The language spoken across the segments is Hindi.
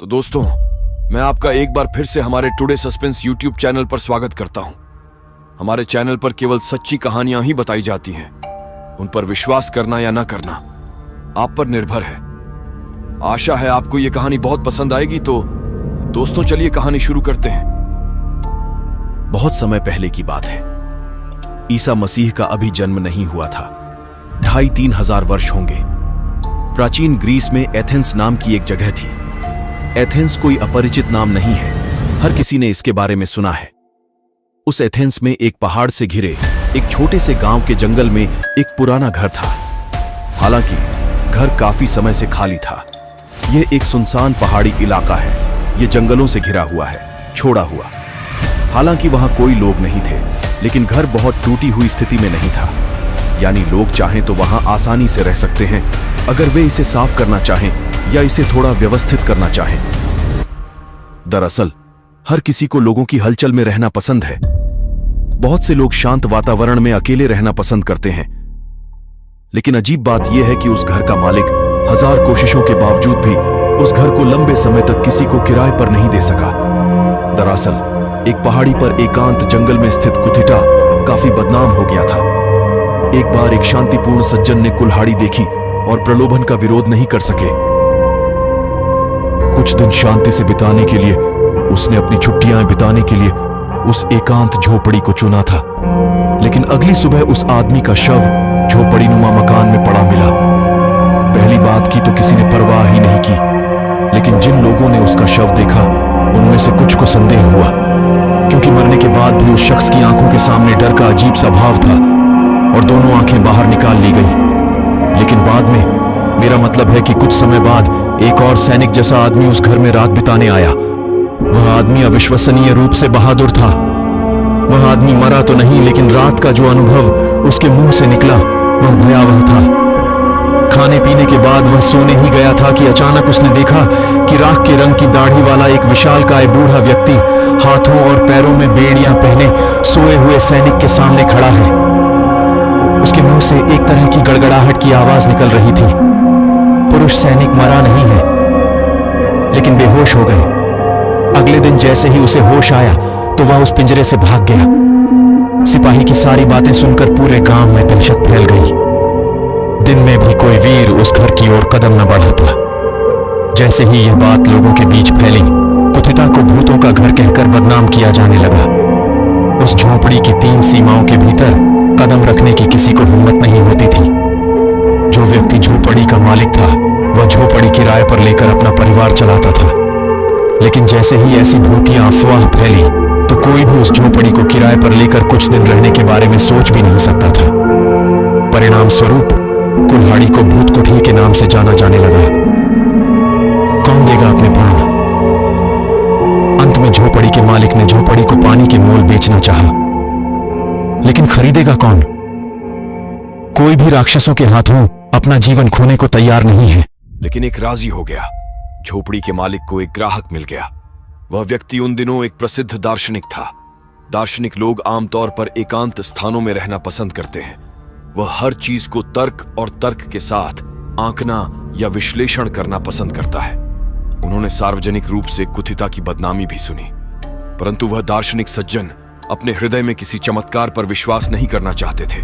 तो दोस्तों, मैं आपका एक बार फिर से हमारे टुडे सस्पेंस यूट्यूब चैनल पर स्वागत करता हूं। हमारे चैनल पर केवल सच्ची कहानियां ही बताई जाती हैं। उन पर विश्वास करना या ना करना आप पर निर्भर है। आशा है आपको यह कहानी बहुत पसंद आएगी। तो दोस्तों, चलिए कहानी शुरू करते हैं। बहुत समय पहले की बात है। ईसा मसीह का अभी जन्म नहीं हुआ था। 2,500-3 हजार वर्ष होंगे। प्राचीन ग्रीस में एथेंस नाम की एक जगह थी। एथेंस कोई अपरिचित नाम नहीं है, हर किसी ने इसके बारे में सुना है। उस एथेंस में एक पहाड़ से घिरे एक छोटे से गांव के जंगल में एक पुराना घर था। हालांकि घर काफी समय से खाली था। यह एक सुनसान पहाड़ी इलाका है। यह जंगलों से घिरा हुआ है, छोड़ा हुआ। हालांकि वहां कोई लोग नहीं थे, लेकिन घर बहुत टूटी हुई स्थिति में नहीं था। यानी लोग चाहें तो वहां आसानी से रह सकते हैं, अगर वे इसे साफ करना चाहें या इसे थोड़ा व्यवस्थित करना चाहें। दरअसल हर किसी को लोगों की हलचल में रहना पसंद है। बहुत से लोग शांत वातावरण में अकेले रहना पसंद करते हैं। लेकिन अजीब बात यह है कि उस घर का मालिक 1000 कोशिशों के बावजूद भी उस घर को लंबे समय तक किसी को किराए पर नहीं दे सका। दरअसल एक पहाड़ी पर एकांत जंगल में स्थित कुथिटा काफी बदनाम हो गया था। एक बार एक शांतिपूर्ण सज्जन ने कुल्हाड़ी देखी और प्रलोभन का विरोध नहीं कर सके। कुछ दिन शांति से बिताने के लिए उसने अपनी छुट्टियां बिताने के लिए उस एकांत झोपड़ी को चुना था। लेकिन अगली सुबह उस आदमी का शव झोपड़ी नुमा मकान में पड़ा मिला। पहली बात की तो किसी ने परवाह ही नहीं की, लेकिन जिन लोगों ने उसका शव देखा उनमें से कुछ को संदेह हुआ, क्योंकि मरने के बाद भी उस शख्स की आंखों के सामने डर का अजीब सा भाव था और दोनों आंखें बाहर निकाल ली गई। लेकिन बाद में, मेरा मतलब है कि कुछ समय बाद, एक और सैनिक जैसा आदमी उस घर में रात बिताने आया। वह आदमी अविश्वसनीय रूप से बहादुर था। वह आदमी मरा तो नहीं, लेकिन रात का जो अनुभव उसके मुंह से निकला वह भयावह था। खाने पीने के बाद वह सोने ही गया था कि अचानक उसने देखा कि राख के रंग की दाढ़ी वाला एक विशालकाय बूढ़ा व्यक्ति हाथों और पैरों में बेड़ियां पहने सोए हुए सैनिक के सामने खड़ा है। उसके मुंह से एक तरह की गड़गड़ाहट की आवाज निकल रही थी। पुरुष सैनिक मरा नहीं है, लेकिन बेहोश हो गए। अगले दिन जैसे ही उसे होश आया तो वह उस पिंजरे से भाग गया। सिपाही की सारी बातें सुनकर पूरे गांव में दहशत फैल गई। दिन में भी कोई वीर उस घर की ओर कदम न बढ़ाता। जैसे ही यह बात लोगों के बीच फैली, कुथिता को भूतों का घर कहकर बदनाम किया जाने लगा। उस झोंपड़ी की 3 सीमाओं के भीतर कदम रखने की किसी को हिम्मत नहीं होती थी। जो व्यक्ति झोपड़ी का मालिक था, वह झोपड़ी किराए पर लेकर अपना परिवार चलाता था। लेकिन जैसे ही ऐसी भूतिया अफवाह फैली तो कोई भी उस झोपड़ी को किराए पर लेकर कुछ दिन रहने के बारे में सोच भी नहीं सकता था। परिणाम स्वरूप कुल्हाड़ी को भूत कोठी के नाम से जाना जाने लगा। कौन देगा अपने प्राण? अंत में झोपड़ी के मालिक ने झोपड़ी को पानी के मोल बेचना चाहा, लेकिन खरीदेगा कौन? कोई भी राक्षसों के हाथों अपना जीवन खोने को तैयार नहीं है। लेकिन एक राजी हो गया। झोपड़ी के मालिक को एक ग्राहक मिल गया। वह व्यक्ति उन दिनों एक प्रसिद्ध दार्शनिक था। दार्शनिक लोग आमतौर पर एकांत स्थानों में रहना पसंद करते हैं। वह हर चीज को तर्क और तर्क के साथ आंकना या विश्लेषण करना पसंद करता है। उन्होंने सार्वजनिक रूप से कुथिता की बदनामी भी सुनी, परंतु वह दार्शनिक सज्जन अपने हृदय में किसी चमत्कार पर विश्वास नहीं करना चाहते थे।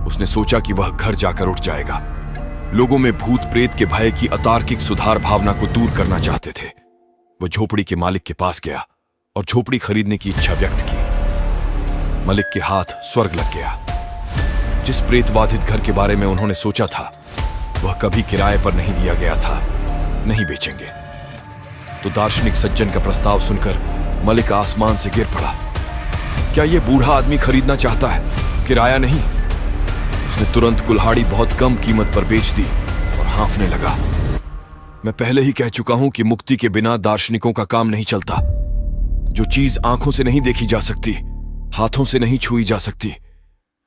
उसने सोचा कि वह घर जाकर उठ जाएगा। लोगों में भूत प्रेत के भय की अतार्किक सुधार भावना को दूर करना चाहते थे। वह झोपड़ी के मालिक के पास गया और झोपड़ी खरीदने की इच्छा व्यक्त की। मालिक के हाथ स्वर्ग लग गया। जिस प्रेतबाधित घर के बारे में उन्होंने सोचा था, वह कभी किराए पर नहीं दिया गया था। नहीं बेचेंगे। तो दार्शनिक सज्जन का प्रस्ताव सुनकर मलिक आसमान से गिर पड़ा। क्या यह बूढ़ा आदमी खरीदना चाहता है, किराया नहीं? उसने तुरंत कुल्हाड़ी बहुत कम कीमत पर बेच दी और हाँफने लगा। मैं पहले ही कह चुका हूं कि मुक्ति के बिना दार्शनिकों का काम नहीं चलता। जो चीज आंखों से नहीं देखी जा सकती, हाथों से नहीं छुई जा सकती,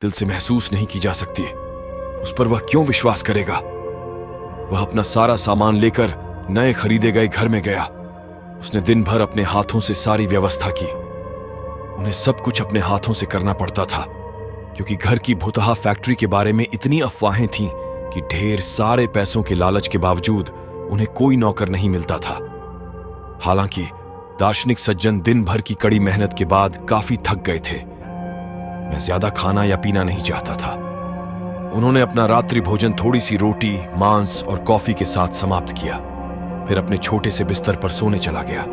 दिल से महसूस नहीं की जा सकती, उस पर वह क्यों विश्वास करेगा? वह अपना सारा सामान लेकर नए खरीदे गए घर में गया। उसने दिन भर अपने हाथों से सारी व्यवस्था की। उन्हें सब कुछ अपने हाथों से करना पड़ता था, क्योंकि घर की भुतहा फैक्ट्री के बारे में इतनी अफवाहें थीं कि ढेर सारे पैसों के लालच के बावजूद उन्हें कोई नौकर नहीं मिलता था। हालांकि दार्शनिक सज्जन दिन भर की कड़ी मेहनत के बाद काफी थक गए थे। मैं ज्यादा खाना या पीना नहीं चाहता था। उन्होंने अपना रात्रि भोजन थोड़ी सी रोटी, मांस और कॉफी के साथ समाप्त किया, फिर अपने छोटे से बिस्तर पर सोने चला गया।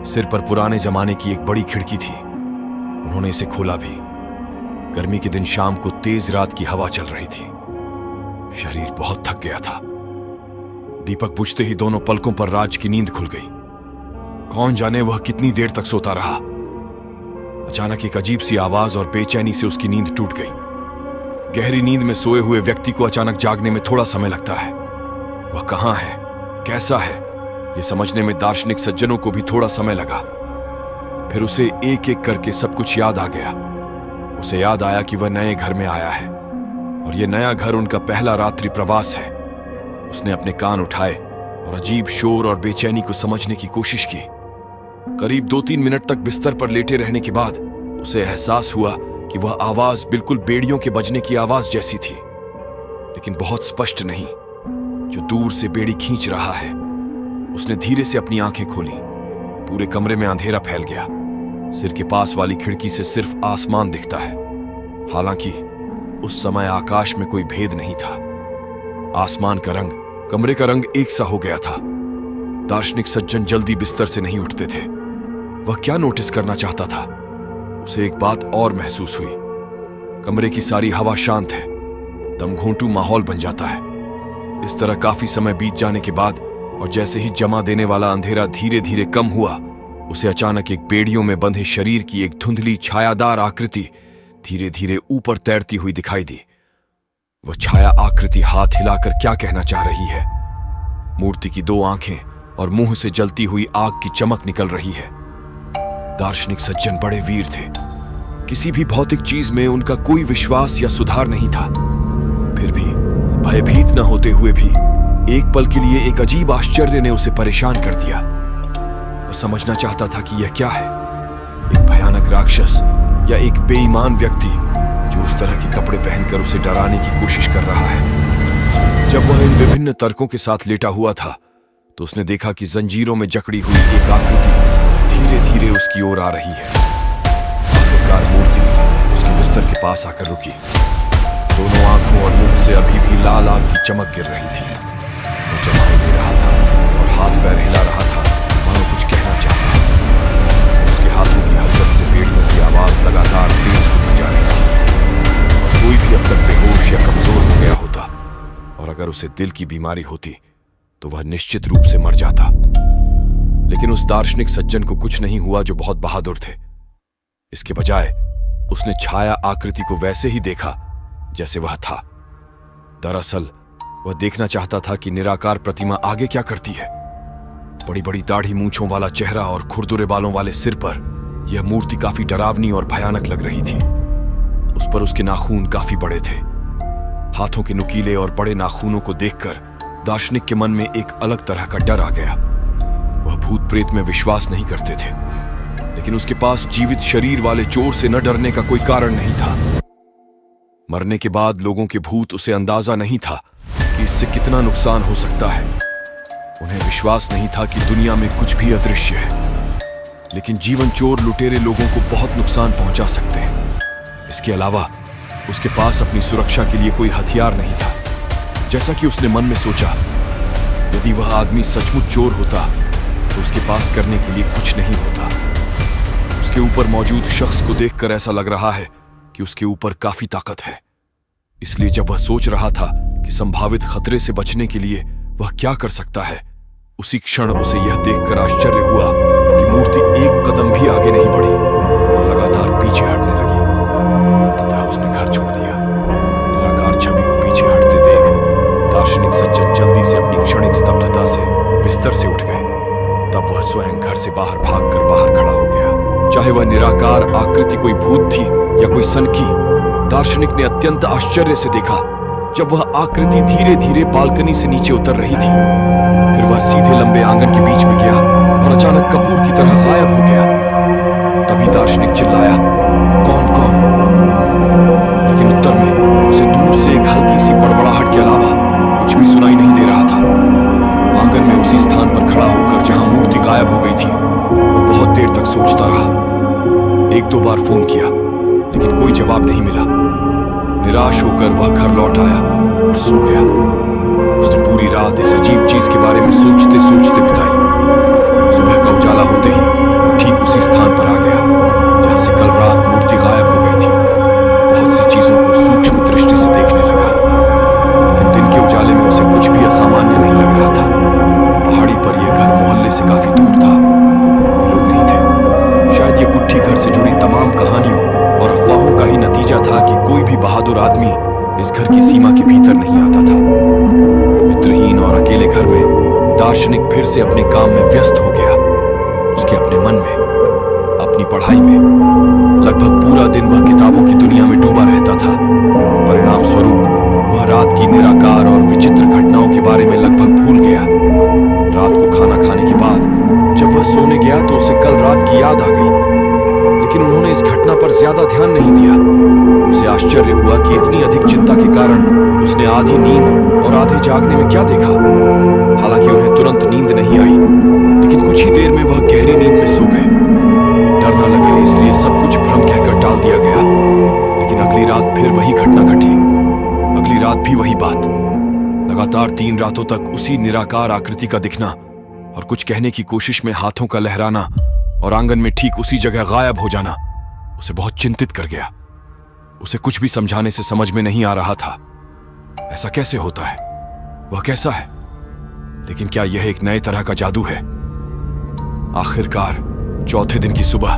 सिर पर पुराने जमाने की एक बड़ी खिड़की थी। उन्होंने इसे खोला भी। गर्मी के दिन शाम को तेज रात की हवा चल रही थी। शरीर बहुत थक गया था। दीपक बुझते ही दोनों पलकों पर राज की नींद खुल गई। कौन जाने वह कितनी देर तक सोता रहा। अचानक एक अजीब सी आवाज और बेचैनी से उसकी नींद टूट गई। गहरी नींद में सोए हुए व्यक्ति को अचानक जागने में थोड़ा समय लगता है। वह कहां है, कैसा है, यह समझने में दार्शनिक सज्जनों को भी थोड़ा समय लगा। फिर उसे एक एक करके सब कुछ याद आ गया। उसे याद आया कि वह नए घर में आया है और यह नया घर उनका पहला रात्रि प्रवास है। उसने अपने कान उठाए और अजीब शोर और बेचैनी को समझने की कोशिश की। करीब 2-3 मिनट तक बिस्तर पर लेटे रहने के बाद उसे एहसास हुआ कि वह आवाज बिल्कुल बेड़ियों के बजने की आवाज जैसी थी, लेकिन बहुत स्पष्ट नहीं, जो दूर से बेड़ी खींच रहा है। उसने धीरे से अपनी आंखें खोली। पूरे कमरे में अंधेरा फैल गया। सिर के पास वाली खिड़की से सिर्फ आसमान दिखता है। हालांकि उस समय आकाश में कोई भेद नहीं था। आसमान का रंग, कमरे का रंग एक सा हो गया था। दार्शनिक सज्जन जल्दी बिस्तर से नहीं उठते थे। वह क्या नोटिस करना चाहता था? उसे एक बात और महसूस हुई। कमरे की सारी हवा शांत है। दमघोंटू माहौल बन जाता है। इस तरह काफी समय बीत जाने के बाद और जैसे ही जमा देने वाला अंधेरा धीरे धीरे कम हुआ, उसे अचानक एक बेड़ियों में बंधे शरीर की एक धुंधली छायादार आकृति धीरे धीरे ऊपर तैरती हुई दिखाई दी। वह छाया आकृति हाथ हिलाकर क्या कहना चाह रही है। मूर्ति की 2 आंखें और मुंह से जलती हुई आग की चमक निकल रही है। दार्शनिक सज्जन बड़े वीर थे। किसी भी भौतिक चीज में उनका कोई विश्वास या सुधार नहीं था। फिर भी भयभीत न होते हुए भी एक पल के लिए एक अजीब आश्चर्य ने उसे परेशान कर दिया। वह समझना चाहता था कि यह क्या है, एक भयानक राक्षस या एक बेईमान व्यक्ति जो उस तरह के कपड़े पहनकर उसे डराने की कोशिश कर रहा है। जब वह इन विभिन्न तर्कों के साथ लेटा हुआ था तो उसने देखा कि जंजीरों में जकड़ी हुई एक आकृति धीरे धीरे उसकी ओर आ रही है। आखिरकार मूर्ति उसके बिस्तर के पास आकर रुकी। दोनों आंखों और मुंह से अभी भी लाल आग की चमक गिर रही थी। वो जवाब दे रहा था और हाथ पैर हिला रहा था, मानो कुछ कहना चाहता था। उसके हाथों की हरकत से बेड़ियों की आवाज लगातार तेज होती जा रही थी। और कोई भी अब तक बेहोश या कमजोर हो गया होता, और अगर उसे दिल की बीमारी होती तो वह निश्चित रूप से मर जाता। लेकिन उस दार्शनिक सज्जन को कुछ नहीं हुआ जो बहुत बहादुर थे। इसके बजाय उसने छाया आकृति को वैसे ही देखा जैसे वह था। दरअसल वह देखना चाहता था कि निराकार प्रतिमा आगे क्या करती है। बड़ी बड़ी दाढ़ी मूंछों वाला चेहरा और खुरदुरे बालों वाले सिर पर यह मूर्ति काफी डरावनी और भयानक लग रही थी। उस पर उसके नाखून काफी बड़े थे। हाथों के नुकीले और बड़े नाखूनों को देखकर दार्शनिक के मन में एक अलग तरह का डर आ गया। वह भूत प्रेत में विश्वास नहीं करते थे, लेकिन उसके पास जीवित शरीर वाले चोर से न डरने का कोई कारण नहीं था। मरने के बाद लोगों के भूत उसे अंदाजा नहीं था कि इससे कितना नुकसान हो सकता है। उन्हें विश्वास नहीं था कि दुनिया में कुछ भी अदृश्य है, लेकिन जीवन चोर लुटेरे लोगों को बहुत नुकसान पहुंचा सकते हैं। इसके अलावा उसके पास अपनी सुरक्षा के लिए कोई हथियार नहीं था। जैसा कि उसने मन में सोचा, यदि वह आदमी सचमुच चोर होता तो उसके पास करने के लिए कुछ नहीं होता। उसके ऊपर मौजूद शख्स को देखकर ऐसा लग रहा है कि उसके ऊपर काफी ताकत है। इसलिए जब वह सोच रहा था कि संभावित खतरे से बचने के लिए वह क्या कर सकता है, उसी क्षण उसे यह देखकर आश्चर्य हुआ कि मूर्ति एक कदम भी आगे नहीं बढ़ी और लगातार पीछे हटने लगी। अंततः उसने घर छोड़ दिया। निराकार छवि को पीछे हटते देख दार्शनिक सज्जन जल्दी से अपनी क्षणिक स्तब्धता से बिस्तर से उठ गए। तब वह स्वयं घर से बाहर भागकर बाहर खड़ा हो गया। चाहे वह निराकार आकृति कोई भूत थी या कोई सनकी, दार्शनिक ने अत्यंत आश्चर्य से देखा जब वह आकृति धीरे धीरे बालकनी से नीचे उतर रही थी। फिर वह सीधे लंबे आंगन के बीच में गया और अचानक कपूर की तरह गायब हो गया। तभी दार्शनिक चिल्लाया, कौन कौन? लेकिन उत्तर में उसे दूर से एक हल्की सी बड़बड़ाहट के अलावा कुछ भी सुनाई नहीं दे रहा था। आंगन में उसी स्थान पर खड़ा होकर जहां मूर्ति गायब हो गई एक दो बार फोन किया, लेकिन कोई जवाब नहीं मिला। निराश होकर वह घर लौट आया और सो गया। उसने पूरी रात इस अजीब चीज के बारे में सोचते सोचते बिताई। सुबह का उजाला होते ही वो ठीक उसी स्थान पर आ गया जहां से कल रात मूर्ति गायब हो गई थी। बहुत सी चीजों को सूक्ष्म दृष्टि से देखने लगा, लेकिन दिन के उजाले में उसे कुछ भी असामान्य नहीं लग रहा था। पहाड़ी पर यह घर मोहल्ले से काफी दूर था, कोई लोग नहीं थे। शायद ये कुट्ठी घर से जुड़ी तमाम कहानियों और अफवाहों का ही नतीजा था कि कोई भी बहादुर आदमी इस घर की सीमा के भीतर नहीं आता था। मित्रहीन और अकेले घर में दार्शनिक फिर से अपने काम में व्यस्त हो गया। उसके अपने मन में, अपनी पढ़ाई में लगभग पूरा दिन वह किताबों की दुनिया में डूबा रहता था। परिणाम स्वरूप वह रात की निराकार और विचित्र घटनाओं के बारे में लगभग भूल गया। रात को खाना खाने के बाद जब वह सोने गया तो उसे कल रात की याद आ गई, लेकिन उन्होंने इस घटना पर ज्यादा ध्यान नहीं दिया। उसे आश्चर्य हुआ कि इतनी अधिक चिंता के कारण उसने आधी नींद और आधे जागने में क्या देखा। हालांकि उन्हें तुरंत नींद नहीं आई, लेकिन कुछ ही देर में वह गहरी नींद में सो गए। डर न लगे इसलिए सब कुछ भ्रम कहकर टाल दिया गया, लेकिन अगली रात फिर वही घटना घटी। अगली रात भी वही बात। लगातार 3 रातों तक उसी निराकार आकृति का दिखना और कुछ कहने की कोशिश में हाथों का लहराना और आंगन में ठीक उसी जगह गायब हो जाना उसे बहुत चिंतित कर गया। उसे कुछ भी समझाने से समझ में नहीं आ रहा था। ऐसा कैसे होता है? वह कैसा है? लेकिन क्या यह एक नए तरह का जादू है? आखिरकार चौथे दिन की सुबह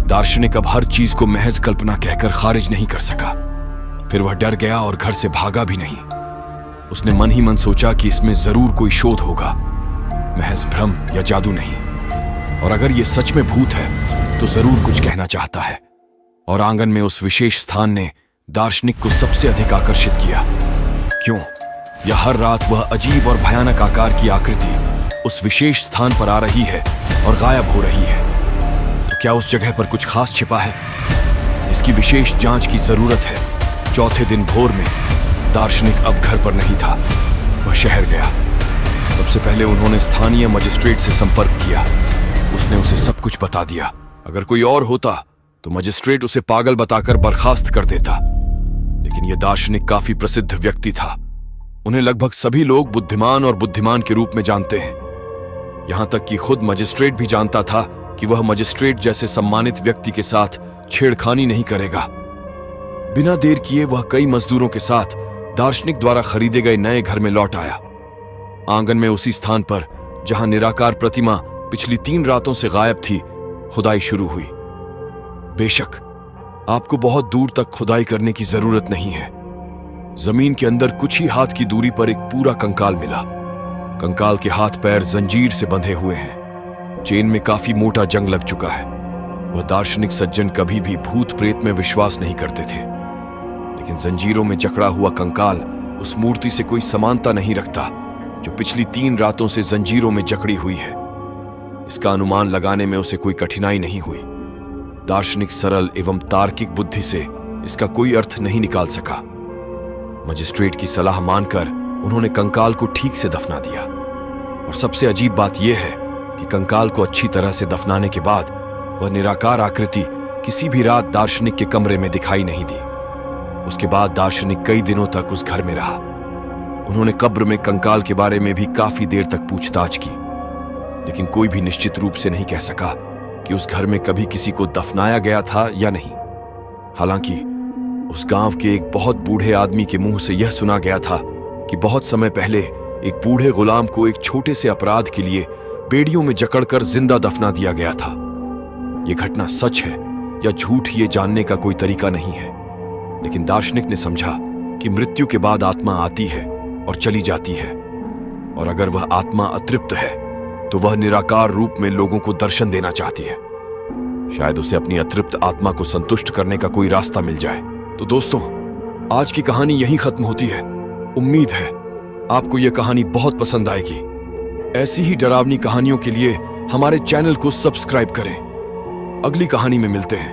दार्शनिक अब हर चीज को महज कल्पना कहकर खारिज नहीं कर सका। फिर वह डर गया और घर से भागा भी नहीं। उसने मन ही मन सोचा कि इसमें जरूर कोई शोध होगा, महज भ्रम या जादू नहीं। और अगर यह सच में भूत है तो जरूर कुछ कहना चाहता है। और आंगन में उस विशेष स्थान ने दार्शनिक को सबसे अधिक आकर्षित किया। क्यों? या हर रात वह अजीब और भयानक आकार की आकृति उस विशेष स्थान पर आ रही है और गायब हो रही है। तो क्या उस जगह पर कुछ खास छिपा है? इसकी विशेष जांच की जरूरत है। चौथे दिन भोर में दार्शनिक अब घर पर नहीं था, वह शहर गया। सबसे पहले उन्होंने स्थानीय मजिस्ट्रेट से संपर्क किया। उसने उसे सब कुछ बता दिया। अगर कोई और होता तो मजिस्ट्रेट उसे पागल बताकर बर्खास्त कर देता, लेकिन यह दार्शनिक काफी प्रसिद्ध व्यक्ति था। उन्हें लगभग सभी लोग बुद्धिमान और बुद्धिमान के रूप में जानते हैं। यहां तक कि खुद मजिस्ट्रेट भी जानता था कि वह मजिस्ट्रेट जैसे सम्मानित व्यक्ति के साथ छेड़खानी नहीं करेगा। बिना देर किए वह कई मजदूरों के साथ दार्शनिक द्वारा खरीदे गए नए घर में लौट आया। आंगन में उसी स्थान पर जहां निराकार प्रतिमा पिछली 3 रातों से गायब थी, खुदाई शुरू हुई। बेशक आपको बहुत दूर तक खुदाई करने की जरूरत नहीं है। जमीन के अंदर कुछ ही हाथ की दूरी पर एक पूरा कंकाल मिला। कंकाल के हाथ पैर जंजीर से बंधे हुए हैं। चेन में काफी मोटा जंग लग चुका है। वह दार्शनिक सज्जन कभी भी भूत प्रेत में विश्वास नहीं करते थे, लेकिन जंजीरों में जकड़ा हुआ कंकाल उस मूर्ति से कोई समानता नहीं रखता जो पिछली 3 रातों से जंजीरों में जकड़ी हुई है। इसका अनुमान लगाने में उसे कोई कठिनाई नहीं हुई। दार्शनिक सरल एवं तार्किक बुद्धि से इसका कोई अर्थ नहीं निकाल सका। मजिस्ट्रेट की सलाह मानकर उन्होंने कंकाल को ठीक से दफना दिया। और सबसे अजीब बात यह है कि कंकाल को अच्छी तरह से दफनाने के बाद वह निराकार आकृति किसी भी रात दार्शनिक के कमरे में दिखाई नहीं दी। उसके बाद दार्शनिक कई दिनों तक उस घर में रहा। उन्होंने कब्र में कंकाल के बारे में भी काफी देर तक पूछताछ की, लेकिन कोई भी निश्चित रूप से नहीं कह सका कि उस घर में कभी किसी को दफनाया गया था या नहीं। हालांकि उस गांव के एक बहुत बूढ़े आदमी के मुंह से यह सुना गया था कि बहुत समय पहले एक बूढ़े गुलाम को एक छोटे से अपराध के लिए बेड़ियों में जकड़कर जिंदा दफना दिया गया था। यह घटना सच है या झूठ ये जानने का कोई तरीका नहीं है, लेकिन दार्शनिक ने समझा कि मृत्यु के बाद आत्मा आती है और चली जाती है, और अगर वह आत्मा अतृप्त है तो वह निराकार रूप में लोगों को दर्शन देना चाहती है। शायद उसे अपनी अतृप्त आत्मा को संतुष्ट करने का कोई रास्ता मिल जाए। तो दोस्तों, आज की कहानी यहीं खत्म होती है। उम्मीद है आपको यह कहानी बहुत पसंद आएगी। ऐसी ही डरावनी कहानियों के लिए हमारे चैनल को सब्सक्राइब करें। अगली कहानी में मिलते हैं।